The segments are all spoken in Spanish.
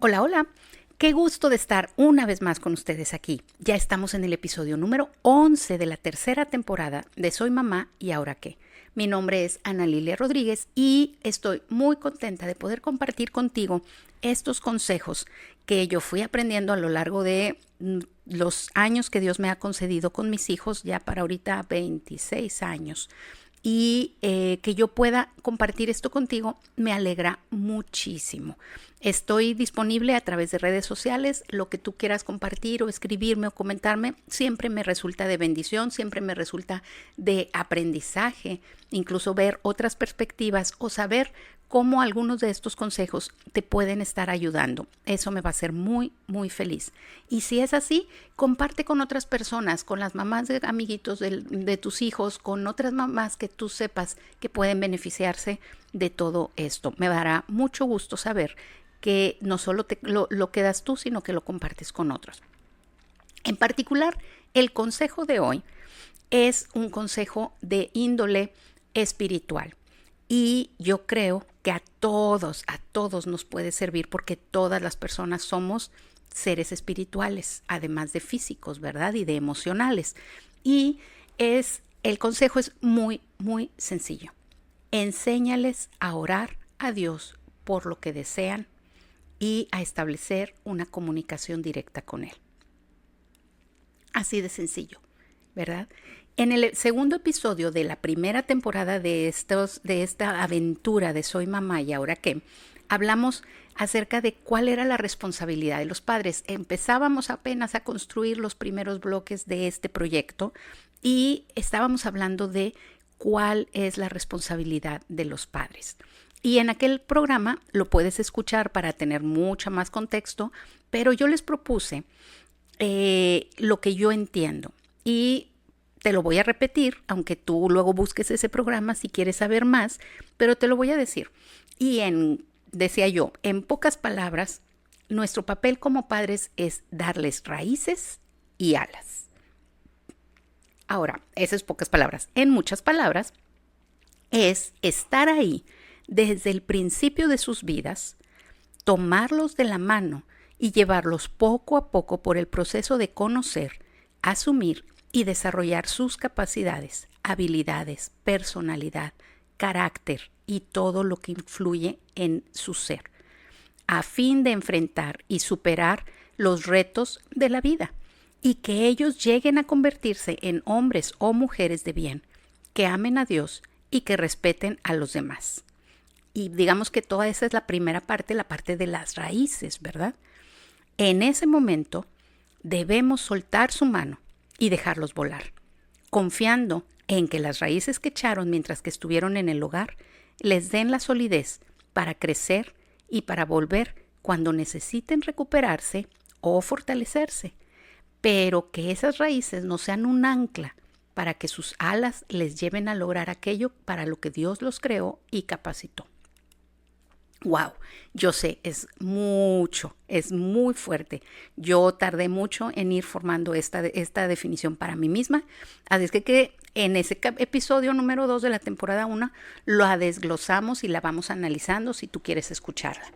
Hola, hola. Qué gusto de estar una vez más con ustedes aquí. Ya estamos en el episodio número 11 de la tercera temporada de Soy Mamá y Ahora qué. Mi nombre es Ana Lilia Rodríguez y estoy muy contenta de poder compartir contigo estos consejos que yo fui aprendiendo a lo largo de los años que Dios me ha concedido con mis hijos, ya para ahorita 26 años. Y que yo pueda compartir esto contigo me alegra muchísimo. Estoy disponible a través de redes sociales, lo que tú quieras compartir o escribirme o comentarme, siempre me resulta de bendición, siempre me resulta de aprendizaje, incluso ver otras perspectivas o saber cómo algunos de estos consejos te pueden estar ayudando. Eso me va a hacer muy, muy feliz. Y si es así, comparte con otras personas, con las mamás de amiguitos de tus hijos, con otras mamás que tú sepas que pueden beneficiarse de todo esto. Me dará mucho gusto saber que no solo lo quedas tú, sino que lo compartes con otros. En particular, el consejo de hoy es un consejo de índole espiritual. Y yo creo que a todos nos puede servir porque todas las personas somos seres espirituales, además de físicos, ¿verdad? Y de emocionales. Y el consejo es muy, muy sencillo. Enséñales a orar a Dios por lo que desean y a establecer una comunicación directa con Él. Así de sencillo, ¿verdad? En el segundo episodio de la primera temporada de esta aventura de Soy Mamá y Ahora qué, hablamos acerca de cuál era la responsabilidad de los padres. Empezábamos apenas a construir los primeros bloques de este proyecto y estábamos hablando de cuál es la responsabilidad de los padres. Y en aquel programa lo puedes escuchar para tener mucho más contexto, pero yo les propuse lo que yo entiendo y te lo voy a repetir, aunque tú luego busques ese programa si quieres saber más, pero te lo voy a decir. Y decía yo, en pocas palabras, nuestro papel como padres es darles raíces y alas. Ahora, esas pocas palabras. En muchas palabras, es estar ahí desde el principio de sus vidas, tomarlos de la mano y llevarlos poco a poco por el proceso de conocer, asumir y desarrollar sus capacidades, habilidades, personalidad, carácter y todo lo que influye en su ser, a fin de enfrentar y superar los retos de la vida y que ellos lleguen a convertirse en hombres o mujeres de bien, que amen a Dios y que respeten a los demás. Y digamos que toda esa es la primera parte, la parte de las raíces, ¿verdad? En ese momento debemos soltar su mano y dejarlos volar, confiando en que las raíces que echaron mientras que estuvieron en el hogar les den la solidez para crecer y para volver cuando necesiten recuperarse o fortalecerse, pero que esas raíces no sean un ancla para que sus alas les lleven a lograr aquello para lo que Dios los creó y capacitó. Wow, yo sé, es mucho, es muy fuerte. Yo tardé mucho en ir formando esta definición para mí misma. Así es que en ese episodio número 2 de la temporada 1 la desglosamos y la vamos analizando si tú quieres escucharla.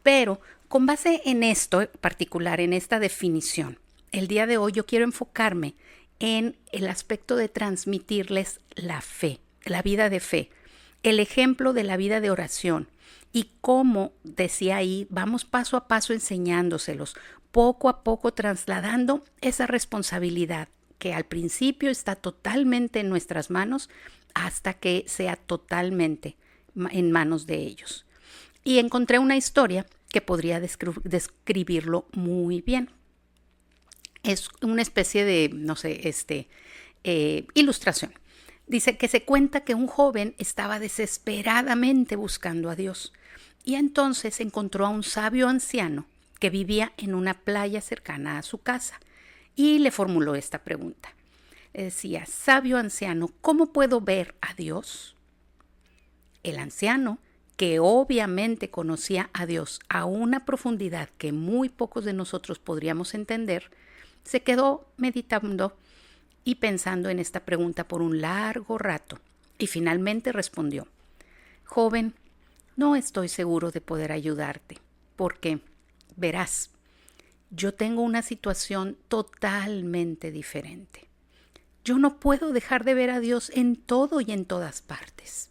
Pero con base en esto particular, en esta definición, el día de hoy yo quiero enfocarme en el aspecto de transmitirles la fe, la vida de fe, el ejemplo de la vida de oración. Y como decía ahí, vamos paso a paso enseñándoselos, poco a poco trasladando esa responsabilidad que al principio está totalmente en nuestras manos hasta que sea totalmente en manos de ellos. Y encontré una historia que podría describirlo muy bien. Es una especie de, no sé, ilustración. Dice que se cuenta que un joven estaba desesperadamente buscando a Dios y entonces encontró a un sabio anciano que vivía en una playa cercana a su casa y le formuló esta pregunta. Le decía, sabio anciano, ¿cómo puedo ver a Dios? El anciano, que obviamente conocía a Dios a una profundidad que muy pocos de nosotros podríamos entender, se quedó meditando y pensando en esta pregunta por un largo rato y finalmente respondió, joven, no estoy seguro de poder ayudarte, porque verás, yo tengo una situación totalmente diferente. Yo no puedo dejar de ver a Dios en todo y en todas partes.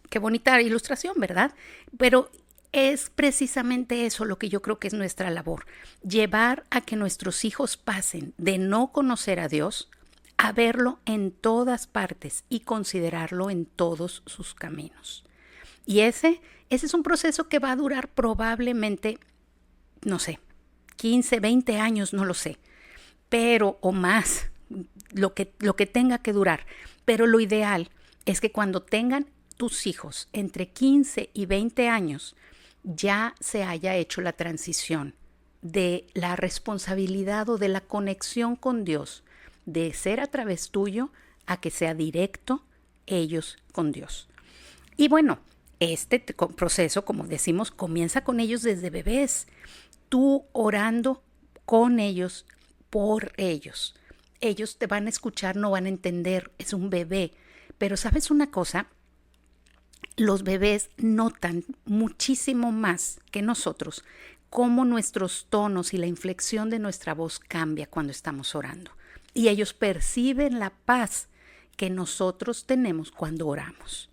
Qué bonita ilustración, ¿verdad? Pero es precisamente eso lo que yo creo que es nuestra labor. Llevar a que nuestros hijos pasen de no conocer a Dios a verlo en todas partes y considerarlo en todos sus caminos. Y ese es un proceso que va a durar probablemente, no sé, 15, 20 años, no lo sé, pero o más, lo que tenga que durar. Pero lo ideal es que cuando tengan tus hijos entre 15 y 20 años, ya se haya hecho la transición de la responsabilidad o de la conexión con Dios, de ser a través tuyo a que sea directo ellos con Dios. Y bueno, este proceso, como decimos, comienza con ellos desde bebés, tú orando con ellos, por ellos. Ellos te van a escuchar, no van a entender, es un bebé. Pero ¿sabes una cosa? Los bebés notan muchísimo más que nosotros cómo nuestros tonos y la inflexión de nuestra voz cambia cuando estamos orando. Y ellos perciben la paz que nosotros tenemos cuando oramos.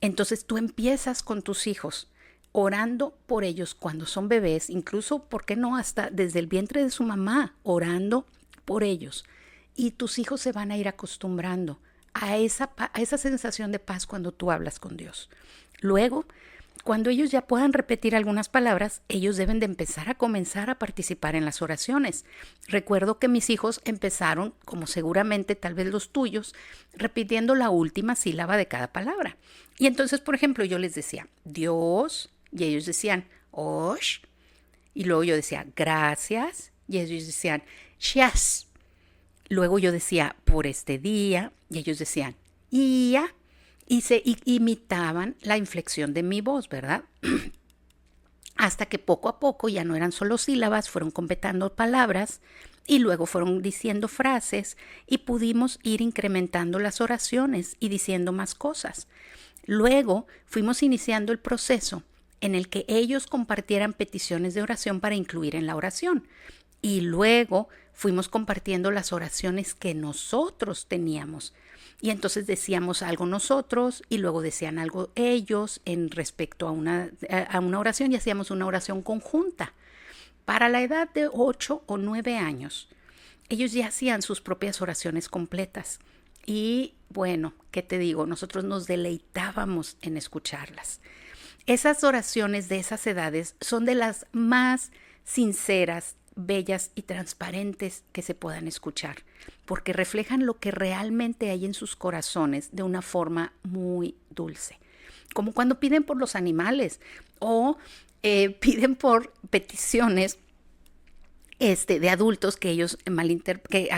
Entonces tú empiezas con tus hijos orando por ellos cuando son bebés, incluso, ¿por qué no?, hasta desde el vientre de su mamá, orando por ellos. Y tus hijos se van a ir acostumbrando a esa sensación de paz cuando tú hablas con Dios. Luego, cuando ellos ya puedan repetir algunas palabras, ellos deben de comenzar a participar en las oraciones. Recuerdo que mis hijos empezaron, como seguramente tal vez los tuyos, repitiendo la última sílaba de cada palabra. Y entonces, por ejemplo, yo les decía, Dios, y ellos decían, Osh, y luego yo decía, gracias, y ellos decían, Shas. Luego yo decía, por este día, y ellos decían, Ia, y imitaban la inflexión de mi voz, ¿verdad? Hasta que poco a poco ya no eran solo sílabas, fueron completando palabras y luego fueron diciendo frases y pudimos ir incrementando las oraciones y diciendo más cosas. Luego fuimos iniciando el proceso en el que ellos compartieran peticiones de oración para incluir en la oración. Y luego fuimos compartiendo las oraciones que nosotros teníamos. Y entonces decíamos algo nosotros y luego decían algo ellos en respecto a una oración y hacíamos una oración conjunta. Para la edad de 8 o 9 años, ellos ya hacían sus propias oraciones completas. Y bueno, ¿qué te digo? Nosotros nos deleitábamos en escucharlas. Esas oraciones de esas edades son de las más sinceras, bellas y transparentes que se puedan escuchar, porque reflejan lo que realmente hay en sus corazones de una forma muy dulce, como cuando piden por los animales o piden por peticiones de adultos que ellos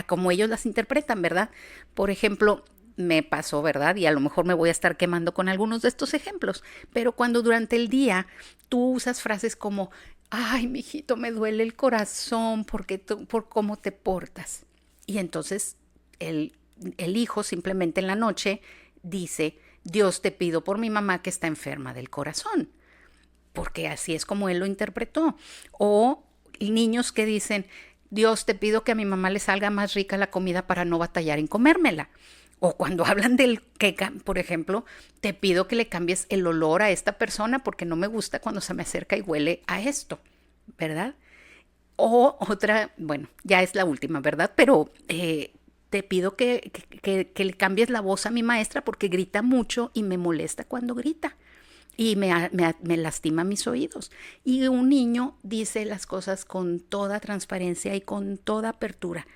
como ellos las interpretan, ¿verdad? Por ejemplo, me pasó, ¿verdad? Y a lo mejor me voy a estar quemando con algunos de estos ejemplos, pero cuando durante el día tú usas frases como ay, mijito, me duele el corazón por cómo te portas. Y entonces el hijo simplemente en la noche dice, Dios, te pido por mi mamá que está enferma del corazón, porque así es como él lo interpretó. O niños que dicen, Dios, te pido que a mi mamá le salga más rica la comida para no batallar en comérmela. O cuando hablan por ejemplo, te pido que le cambies el olor a esta persona porque no me gusta cuando se me acerca y huele a esto, ¿verdad? O otra, bueno, ya es la última, ¿verdad? Pero te pido que le cambies la voz a mi maestra porque grita mucho y me molesta cuando grita y me lastima mis oídos. Y un niño dice las cosas con toda transparencia y con toda apertura.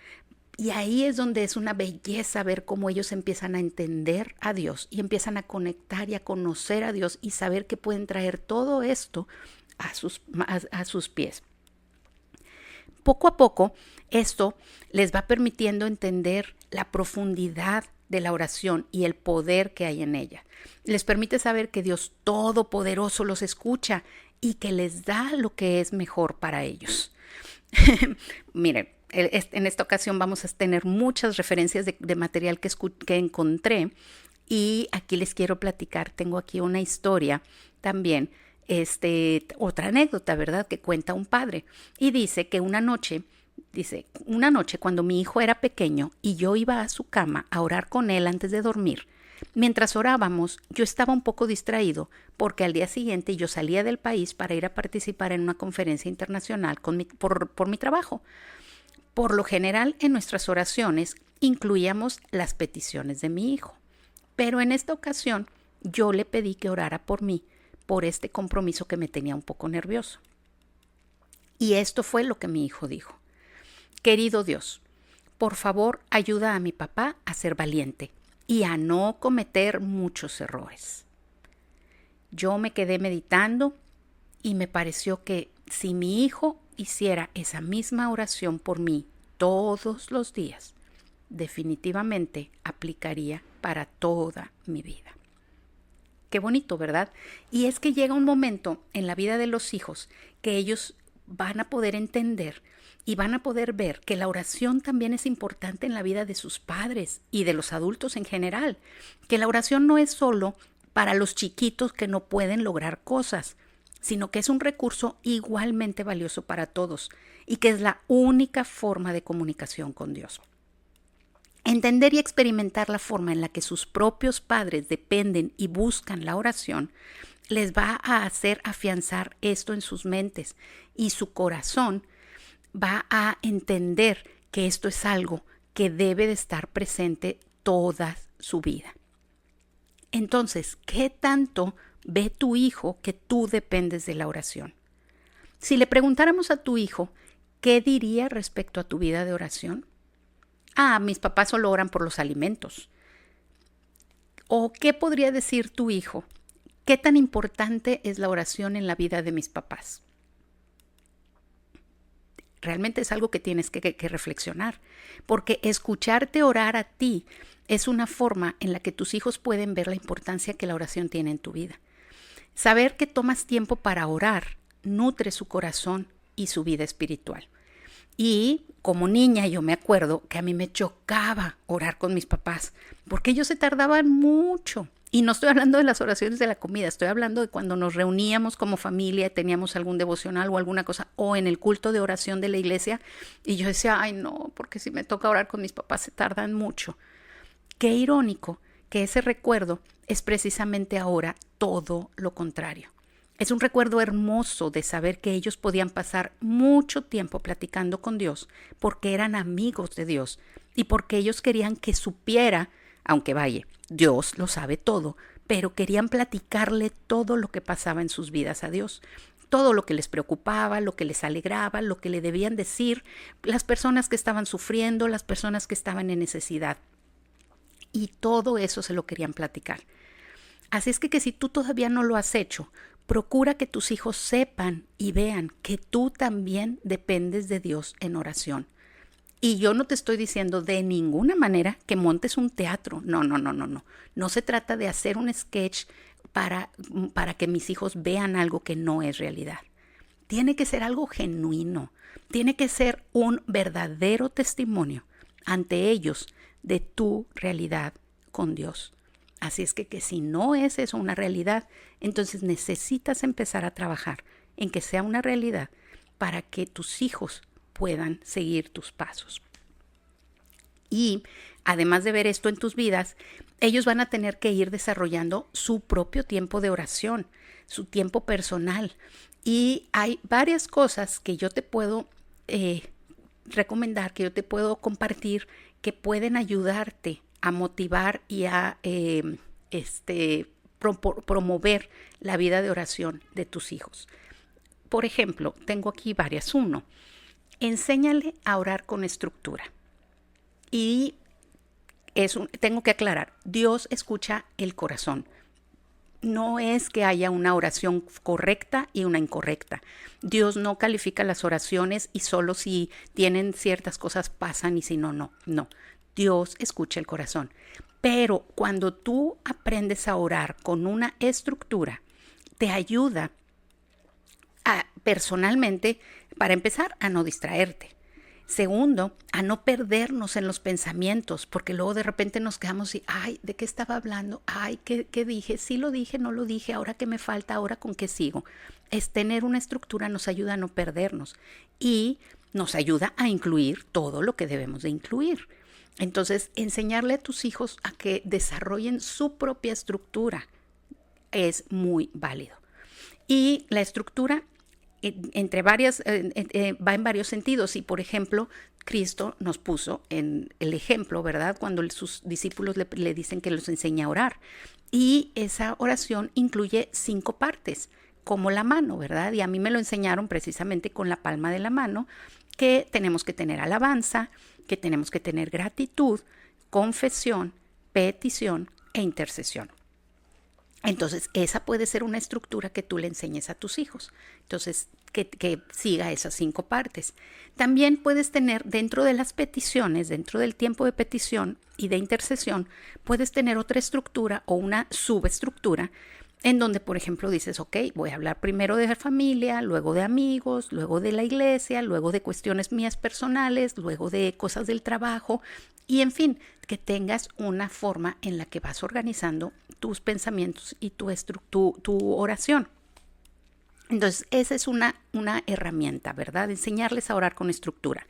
Y ahí es donde es una belleza ver cómo ellos empiezan a entender a Dios y empiezan a conectar y a conocer a Dios y saber que pueden traer todo esto a sus pies. Poco a poco, esto les va permitiendo entender la profundidad de la oración y el poder que hay en ella. Les permite saber que Dios Todopoderoso los escucha y que les da lo que es mejor para ellos. Miren, en esta ocasión vamos a tener muchas referencias de material que encontré y aquí les quiero platicar. Tengo aquí una historia también otra anécdota, ¿verdad?, que cuenta un padre. Y dice que una noche cuando mi hijo era pequeño y yo iba a su cama a orar con él antes de dormir, mientras orábamos, yo estaba un poco distraído porque al día siguiente yo salía del país para ir a participar en una conferencia internacional por mi trabajo. Por lo general, en nuestras oraciones incluíamos las peticiones de mi hijo, pero en esta ocasión yo le pedí que orara por mí, por este compromiso que me tenía un poco nervioso. Y esto fue lo que mi hijo dijo: querido Dios, por favor ayuda a mi papá a ser valiente y a no cometer muchos errores. Yo me quedé meditando y me pareció que si mi hijo hiciera esa misma oración por mí todos los días, definitivamente aplicaría para toda mi vida. Qué bonito, ¿verdad? Y es que llega un momento en la vida de los hijos que ellos van a poder entender y van a poder ver que la oración también es importante en la vida de sus padres y de los adultos en general, que la oración no es solo para los chiquitos que no pueden lograr cosas, sino que es un recurso igualmente valioso para todos y que es la única forma de comunicación con Dios. Entender y experimentar la forma en la que sus propios padres dependen y buscan la oración les va a hacer afianzar esto en sus mentes y su corazón va a entender que esto es algo que debe de estar presente toda su vida. Entonces, ¿qué tanto ve tu hijo que tú dependes de la oración? Si le preguntáramos a tu hijo, ¿qué diría respecto a tu vida de oración? Mis papás solo oran por los alimentos. ¿O qué podría decir tu hijo? ¿Qué tan importante es la oración en la vida de mis papás? Realmente es algo que tienes que reflexionar, porque escucharte orar a ti es una forma en la que tus hijos pueden ver la importancia que la oración tiene en tu vida. Saber que tomas tiempo para orar nutre su corazón y su vida espiritual. Y como niña yo me acuerdo que a mí me chocaba orar con mis papás, porque ellos se tardaban mucho. Y no estoy hablando de las oraciones de la comida, estoy hablando de cuando nos reuníamos como familia, teníamos algún devocional o alguna cosa, o en el culto de oración de la iglesia, y yo decía, ay no, porque si me toca orar con mis papás se tardan mucho. Qué irónico que ese recuerdo es precisamente ahora todo lo contrario. Es un recuerdo hermoso de saber que ellos podían pasar mucho tiempo platicando con Dios porque eran amigos de Dios y porque ellos querían que supiera, aunque vaya, Dios lo sabe todo, pero querían platicarle todo lo que pasaba en sus vidas a Dios. Todo lo que les preocupaba, lo que les alegraba, lo que le debían decir, las personas que estaban sufriendo, las personas que estaban en necesidad. Y todo eso se lo querían platicar. Así es que si tú todavía no lo has hecho, procura que tus hijos sepan y vean que tú también dependes de Dios en oración. Y yo no te estoy diciendo de ninguna manera que montes un teatro. No. No se trata de hacer un sketch para que mis hijos vean algo que no es realidad. Tiene que ser algo genuino. Tiene que ser un verdadero testimonio ante ellos de tu realidad con Dios. Así es que si no es eso una realidad, entonces necesitas empezar a trabajar en que sea una realidad para que tus hijos puedan seguir tus pasos. Y además de ver esto en tus vidas, ellos van a tener que ir desarrollando su propio tiempo de oración, su tiempo personal. Y hay varias cosas que yo te puedo recomendar, que yo te puedo compartir, que pueden ayudarte a motivar y a promover la vida de oración de tus hijos. Por ejemplo, tengo aquí varias. 1, enséñale a orar con estructura. Y tengo que aclarar, Dios escucha el corazón. No es que haya una oración correcta y una incorrecta. Dios no califica las oraciones y solo si tienen ciertas cosas pasan y si no, no. No, Dios escucha el corazón. Pero cuando tú aprendes a orar con una estructura, te ayuda personalmente, para empezar, a no distraerte. Segundo, a no perdernos en los pensamientos, porque luego de repente nos quedamos y, ay, ¿de qué estaba hablando? Ay, ¿qué dije? Sí lo dije, no lo dije, ahora qué me falta, ahora con qué sigo. Es tener una estructura nos ayuda a no perdernos y nos ayuda a incluir todo lo que debemos de incluir. Entonces, enseñarle a tus hijos a que desarrollen su propia estructura es muy válido. Y la estructura va en varios sentidos. Y por ejemplo, Cristo nos puso en el ejemplo, ¿verdad? Cuando sus discípulos le dicen que los enseña a orar. Y esa oración incluye 5 partes, como la mano, ¿verdad? Y a mí me lo enseñaron precisamente con la palma de la mano, que tenemos que tener alabanza, que tenemos que tener gratitud, confesión, petición e intercesión. Entonces, esa puede ser una estructura que tú le enseñes a tus hijos. Entonces, que siga esas 5 partes. También puedes tener dentro de las peticiones, dentro del tiempo de petición y de intercesión, puedes tener otra estructura o una subestructura en donde, por ejemplo, dices, ok, voy a hablar primero de la familia, luego de amigos, luego de la iglesia, luego de cuestiones mías personales, luego de cosas del trabajo y, en fin, que tengas una forma en la que vas organizando tus pensamientos y tu oración. Entonces, esa es una herramienta, ¿verdad? Enseñarles a orar con estructura.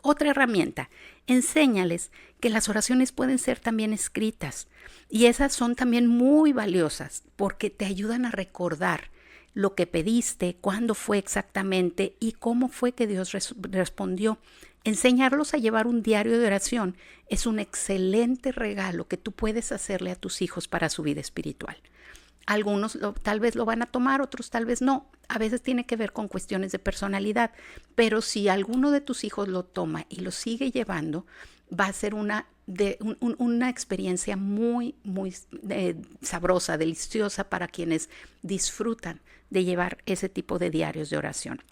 Otra herramienta, enséñales que las oraciones pueden ser también escritas y esas son también muy valiosas porque te ayudan a recordar lo que pediste, cuándo fue exactamente y cómo fue que Dios respondió. Enseñarlos a llevar un diario de oración es un excelente regalo que tú puedes hacerle a tus hijos para su vida espiritual. Algunos tal vez lo van a tomar, otros tal vez no. A veces tiene que ver con cuestiones de personalidad, pero si alguno de tus hijos lo toma y lo sigue llevando, va a ser una experiencia muy, muy sabrosa, deliciosa para quienes disfrutan de llevar ese tipo de diarios de oración.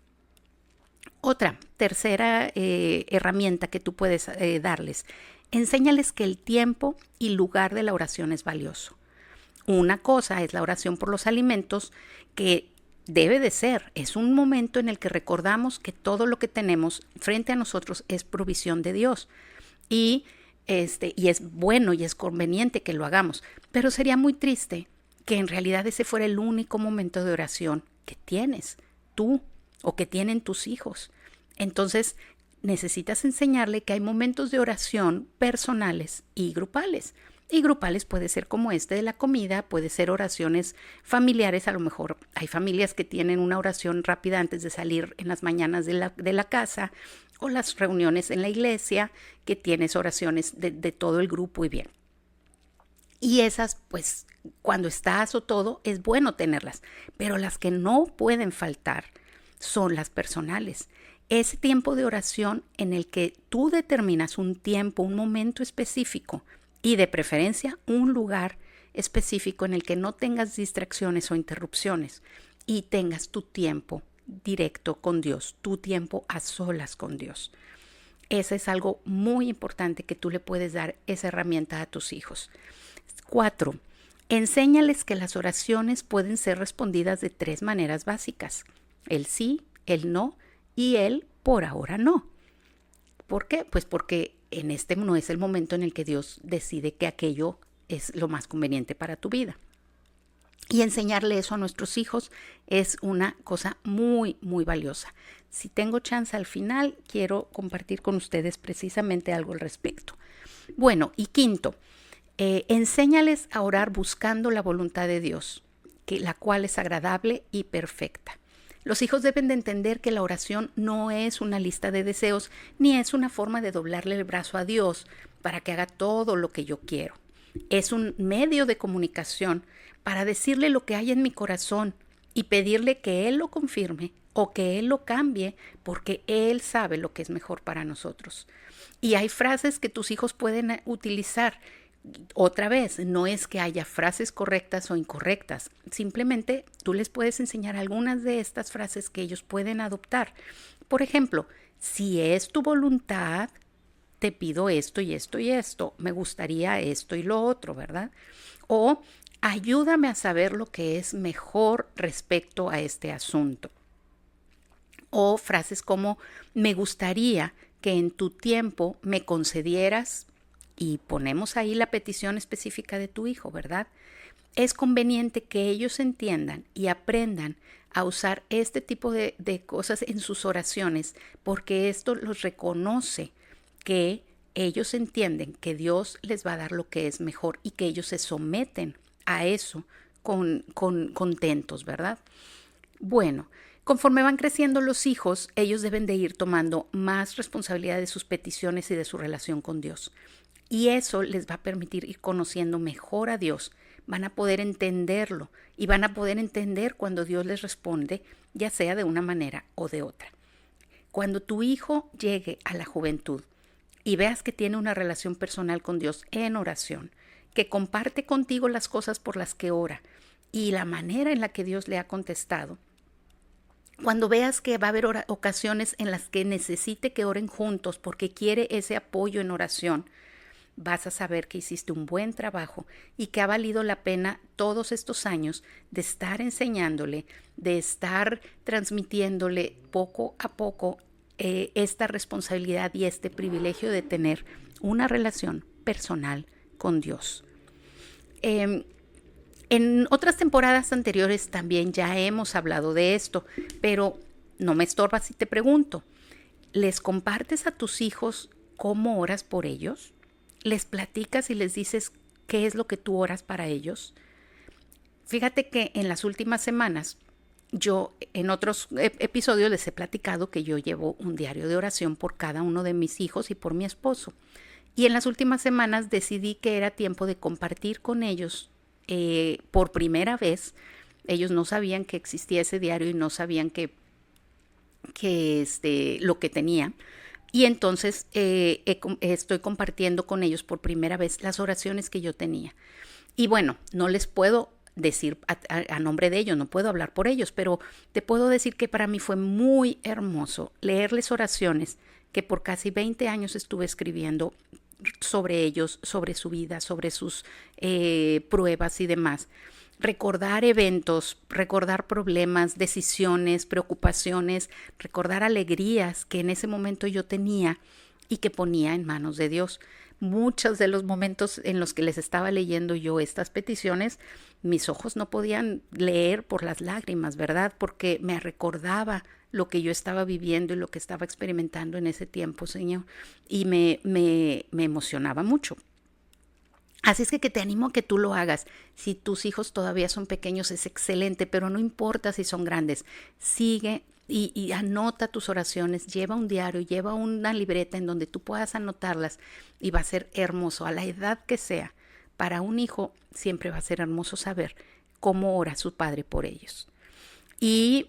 Otra, tercera herramienta que tú puedes darles, enséñales que el tiempo y lugar de la oración es valioso. Una cosa es la oración por los alimentos, que debe de ser, es un momento en el que recordamos que todo lo que tenemos frente a nosotros es provisión de Dios y es bueno y es conveniente que lo hagamos, pero sería muy triste que en realidad ese fuera el único momento de oración que tienes tú o que tienen tus hijos. Entonces necesitas enseñarle que hay momentos de oración personales y grupales. Y grupales puede ser como de la comida, puede ser oraciones familiares, a lo mejor hay familias que tienen una oración rápida antes de salir en las mañanas de la casa, o las reuniones en la iglesia, que tienes oraciones de todo el grupo y bien. Y esas, pues, cuando estás o todo, es bueno tenerlas, pero las que no pueden faltar son las personales. Ese tiempo de oración en el que tú determinas un tiempo, un momento específico, y de preferencia un lugar específico en el que no tengas distracciones o interrupciones y tengas tu tiempo directo con Dios, tu tiempo a solas con Dios. Ese es algo muy importante que tú le puedes dar esa herramienta a tus hijos. 4. Enséñales que las oraciones pueden ser respondidas de 3 maneras básicas: el sí, el no y el por ahora no. ¿Por qué? Pues porque no es el momento en el que Dios decide que aquello es lo más conveniente para tu vida. Y enseñarle eso a nuestros hijos es una cosa muy, muy valiosa. Si tengo chance al final, quiero compartir con ustedes precisamente algo al respecto. Bueno, y 5, enséñales a orar buscando la voluntad de Dios, la cual es agradable y perfecta. Los hijos deben de entender que la oración no es una lista de deseos, ni es una forma de doblarle el brazo a Dios para que haga todo lo que yo quiero. Es un medio de comunicación para decirle lo que hay en mi corazón y pedirle que Él lo confirme o que Él lo cambie, porque Él sabe lo que es mejor para nosotros. Y hay frases que tus hijos pueden utilizar. Otra vez, no es que haya frases correctas o incorrectas, simplemente tú les puedes enseñar algunas de estas frases que ellos pueden adoptar. Por ejemplo, si es tu voluntad, te pido esto y esto y esto, me gustaría esto y lo otro, ¿verdad? O ayúdame a saber lo que es mejor respecto a este asunto. O frases como me gustaría que en tu tiempo me concedieras, y ponemos ahí la petición específica de tu hijo, ¿verdad? Es conveniente que ellos entiendan y aprendan a usar este tipo de cosas en sus oraciones, porque esto los reconoce que ellos entienden que Dios les va a dar lo que es mejor y que ellos se someten a eso contentos, ¿verdad? Bueno, conforme van creciendo los hijos, ellos deben de ir tomando más responsabilidad de sus peticiones y de su relación con Dios. Y eso les va a permitir ir conociendo mejor a Dios. Van a poder entenderlo y van a poder entender cuando Dios les responde, ya sea de una manera o de otra. Cuando tu hijo llegue a la juventud y veas que tiene una relación personal con Dios en oración, que comparte contigo las cosas por las que ora y la manera en la que Dios le ha contestado, cuando veas que va a haber ocasiones en las que necesite que oren juntos porque quiere ese apoyo en oración, vas a saber que hiciste un buen trabajo y que ha valido la pena todos estos años de estar enseñándole, de estar transmitiéndole poco a poco esta responsabilidad y este privilegio de tener una relación personal con Dios. En otras temporadas anteriores también ya hemos hablado de esto, pero no me estorba si te pregunto, ¿les compartes a tus hijos cómo oras por ellos? ¿Les platicas y les dices qué es lo que tú oras para ellos? Fíjate que en las últimas semanas, yo en otros episodios les he platicado que yo llevo un diario de oración por cada uno de mis hijos y por mi esposo. Y en las últimas semanas decidí que era tiempo de compartir con ellos por primera vez. Ellos no sabían que existía ese diario y no sabían lo que tenía. Y entonces estoy compartiendo con ellos por primera vez las oraciones que yo tenía. Y bueno, no les puedo decir a nombre de ellos, no puedo hablar por ellos, pero te puedo decir que para mí fue muy hermoso leerles oraciones que por casi 20 años estuve escribiendo sobre ellos, sobre su vida, sobre sus pruebas y demás. Recordar eventos, recordar problemas, decisiones, preocupaciones, recordar alegrías que en ese momento yo tenía y que ponía en manos de Dios. Muchos de los momentos en los que les estaba leyendo yo estas peticiones, mis ojos no podían leer por las lágrimas, ¿verdad? Porque me recordaba lo que yo estaba viviendo y lo que estaba experimentando en ese tiempo, Señor. Y me emocionaba mucho. Así es que te animo a que tú lo hagas. Si tus hijos todavía son pequeños es excelente, pero no importa si son grandes. Sigue y anota tus oraciones, lleva un diario, lleva una libreta en donde tú puedas anotarlas y va a ser hermoso a la edad que sea. Para un hijo siempre va a ser hermoso saber cómo ora su padre por ellos. Y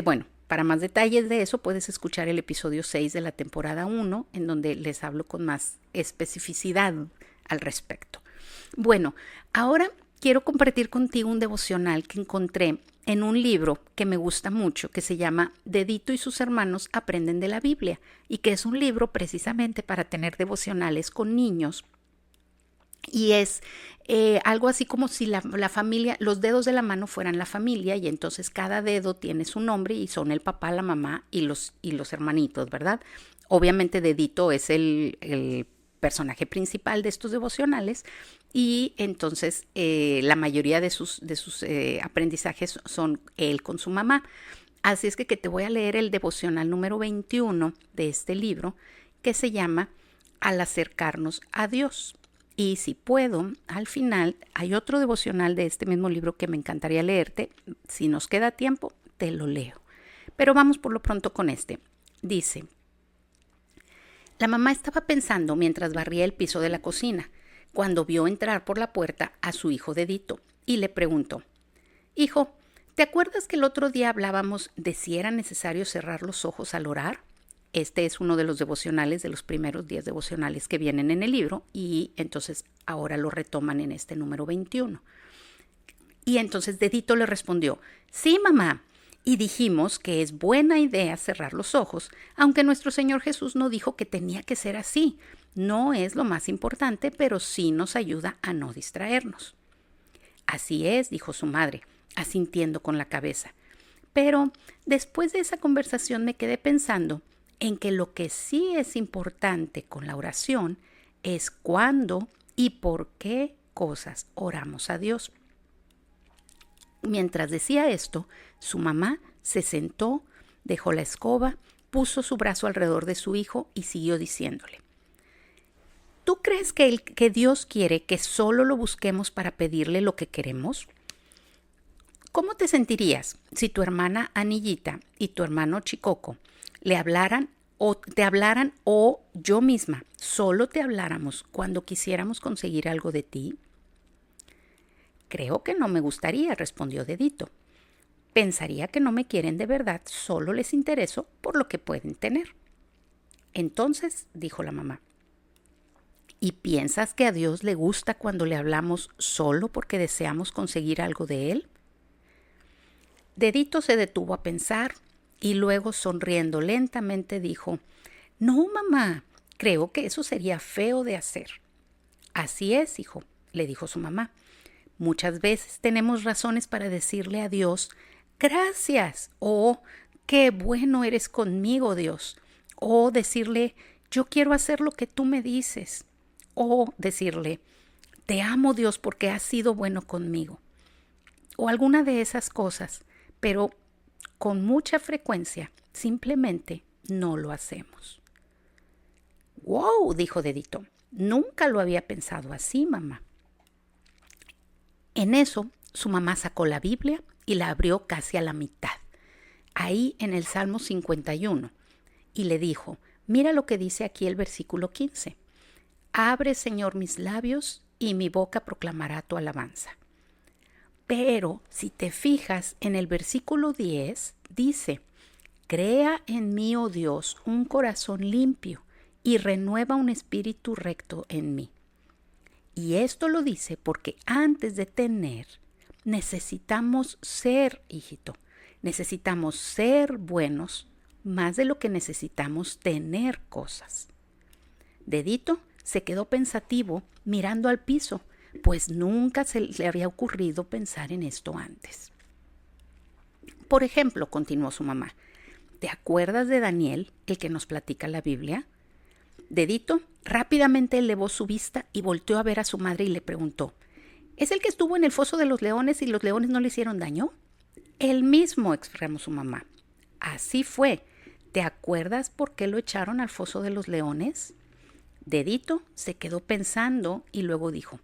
bueno, para más detalles de eso puedes escuchar el episodio 6 de la temporada 1 en donde les hablo con más especificidad al respecto. Bueno, ahora quiero compartir contigo un devocional que encontré en un libro que me gusta mucho, que se llama Dedito y sus hermanos aprenden de la Biblia, y que es un libro precisamente para tener devocionales con niños. Y es algo así como si la familia, los dedos de la mano fueran la familia, y entonces cada dedo tiene su nombre y son el papá, la mamá y los hermanitos, ¿verdad? Obviamente Dedito es el personaje principal de estos devocionales y entonces la mayoría de sus aprendizajes son él con su mamá. Así es que te voy a leer el devocional número 21 de este libro que se llama Al acercarnos a Dios. Y si puedo, al final hay otro devocional de este mismo libro que me encantaría leerte. Si nos queda tiempo, te lo leo. Pero vamos por lo pronto con este. Dice: la mamá estaba pensando mientras barría el piso de la cocina, cuando vio entrar por la puerta a su hijo Dedito y le preguntó: hijo, ¿te acuerdas que el otro día hablábamos de si era necesario cerrar los ojos al orar? Este es uno de los devocionales, de los primeros 10 devocionales que vienen en el libro, y entonces ahora lo retoman en este número 21. Y entonces Dedito le respondió: sí, mamá. Y dijimos que es buena idea cerrar los ojos, aunque nuestro Señor Jesús no dijo que tenía que ser así. No es lo más importante, pero sí nos ayuda a no distraernos. Así es, dijo su madre, asintiendo con la cabeza. Pero después de esa conversación me quedé pensando en que lo que sí es importante con la oración es cuándo y por qué cosas oramos a Dios. Mientras decía esto, su mamá se sentó, dejó la escoba, puso su brazo alrededor de su hijo y siguió diciéndole: ¿Tú crees que Dios quiere que solo lo busquemos para pedirle lo que queremos? ¿Cómo te sentirías si tu hermana Anillita y tu hermano Chicoco le hablaran o te hablaran o yo misma solo te habláramos cuando quisiéramos conseguir algo de ti? Creo que no me gustaría, respondió Dedito. Pensaría que no me quieren de verdad, solo les intereso por lo que pueden tener. Entonces, dijo la mamá, ¿y piensas que a Dios le gusta cuando le hablamos solo porque deseamos conseguir algo de Él? Dedito se detuvo a pensar y luego, sonriendo lentamente, dijo: No, mamá, creo que eso sería feo de hacer. Así es, hijo, le dijo su mamá. Muchas veces tenemos razones para decirle a Dios: gracias, o qué bueno eres conmigo, Dios, o decirle: yo quiero hacer lo que tú me dices, o decirle: te amo, Dios, porque has sido bueno conmigo, o alguna de esas cosas, pero con mucha frecuencia simplemente no lo hacemos. ¡Wow!, dijo Dedito. Nunca lo había pensado así, mamá. En eso, su mamá sacó la Biblia y la abrió casi a la mitad, ahí en el Salmo 51, y le dijo: mira lo que dice aquí el versículo 15. Abre, Señor, mis labios y mi boca proclamará tu alabanza. Pero si te fijas en el versículo 10, dice: crea en mí, oh Dios, un corazón limpio y renueva un espíritu recto en mí. Y esto lo dice porque antes de tener, necesitamos ser, hijito, necesitamos ser buenos más de lo que necesitamos tener cosas. Dedito se quedó pensativo mirando al piso, pues nunca se le había ocurrido pensar en esto antes. Por ejemplo, continuó su mamá, ¿te acuerdas de Daniel, el que nos platica la Biblia? Dedito rápidamente elevó su vista y volteó a ver a su madre y le preguntó: ¿es el que estuvo en el foso de los leones y los leones no le hicieron daño? El mismo, exclamó su mamá. Así fue. ¿Te acuerdas por qué lo echaron al foso de los leones? Dedito se quedó pensando y luego dijo: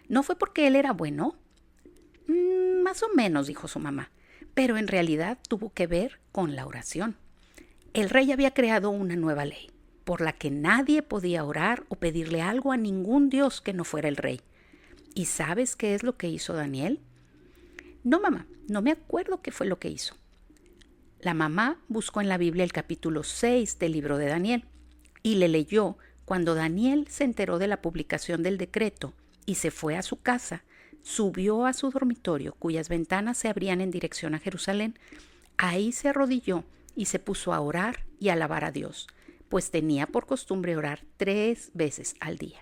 ¿no fue porque él era bueno? Más o menos, dijo su mamá, pero en realidad tuvo que ver con la oración. El rey había creado una nueva ley, por la que nadie podía orar o pedirle algo a ningún dios que no fuera el rey. ¿Y sabes qué es lo que hizo Daniel? No, mamá, no me acuerdo qué fue lo que hizo. La mamá buscó en la Biblia el capítulo 6 del libro de Daniel y le leyó cuando Daniel se enteró de la publicación del decreto y se fue a su casa, subió a su dormitorio cuyas ventanas se abrían en dirección a Jerusalén. Ahí se arrodilló y se puso a orar y a alabar a Dios, pues tenía por costumbre orar 3 veces al día.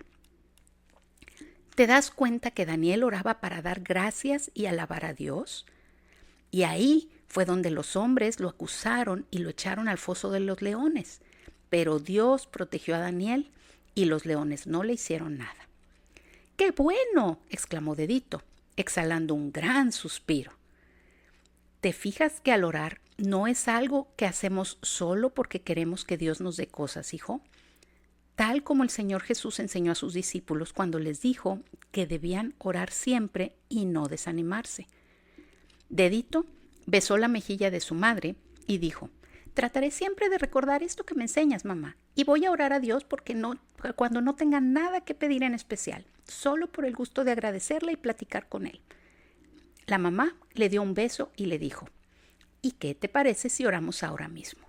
¿Te das cuenta que Daniel oraba para dar gracias y alabar a Dios? Y ahí fue donde los hombres lo acusaron y lo echaron al foso de los leones. Pero Dios protegió a Daniel y los leones no le hicieron nada. ¡Qué bueno!, exclamó Dedito, exhalando un gran suspiro. ¿Te fijas que al orar no es algo que hacemos solo porque queremos que Dios nos dé cosas, hijo? Tal como el Señor Jesús enseñó a sus discípulos cuando les dijo que debían orar siempre y no desanimarse. Dedito besó la mejilla de su madre y dijo: trataré siempre de recordar esto que me enseñas, mamá, y voy a orar a Dios cuando no tenga nada que pedir en especial, solo por el gusto de agradecerle y platicar con él. La mamá le dio un beso y le dijo: ¿y qué te parece si oramos ahora mismo?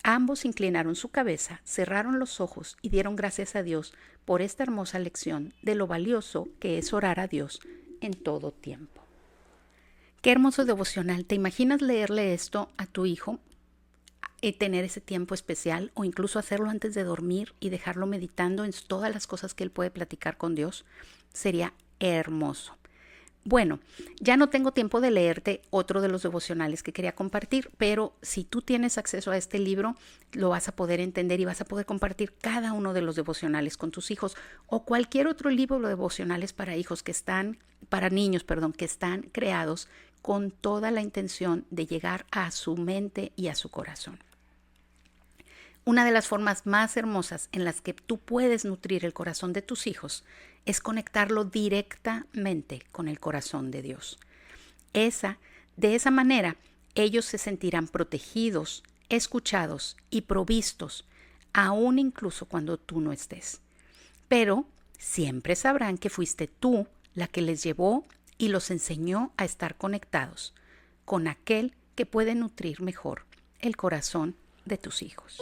Ambos inclinaron su cabeza, cerraron los ojos y dieron gracias a Dios por esta hermosa lección de lo valioso que es orar a Dios en todo tiempo. Qué hermoso devocional. ¿Te imaginas leerle esto a tu hijo y tener ese tiempo especial, o incluso hacerlo antes de dormir y dejarlo meditando en todas las cosas que él puede platicar con Dios? Sería hermoso. Bueno, ya no tengo tiempo de leerte otro de los devocionales que quería compartir, pero si tú tienes acceso a este libro, lo vas a poder entender y vas a poder compartir cada uno de los devocionales con tus hijos o cualquier otro libro de devocionales para hijos para niños, que están creados con toda la intención de llegar a su mente y a su corazón. Una de las formas más hermosas en las que tú puedes nutrir el corazón de tus hijos es conectarlo directamente con el corazón de Dios. De esa manera, ellos se sentirán protegidos, escuchados y provistos, aún incluso cuando tú no estés. Pero siempre sabrán que fuiste tú la que les llevó y los enseñó a estar conectados con aquel que puede nutrir mejor el corazón de tus hijos.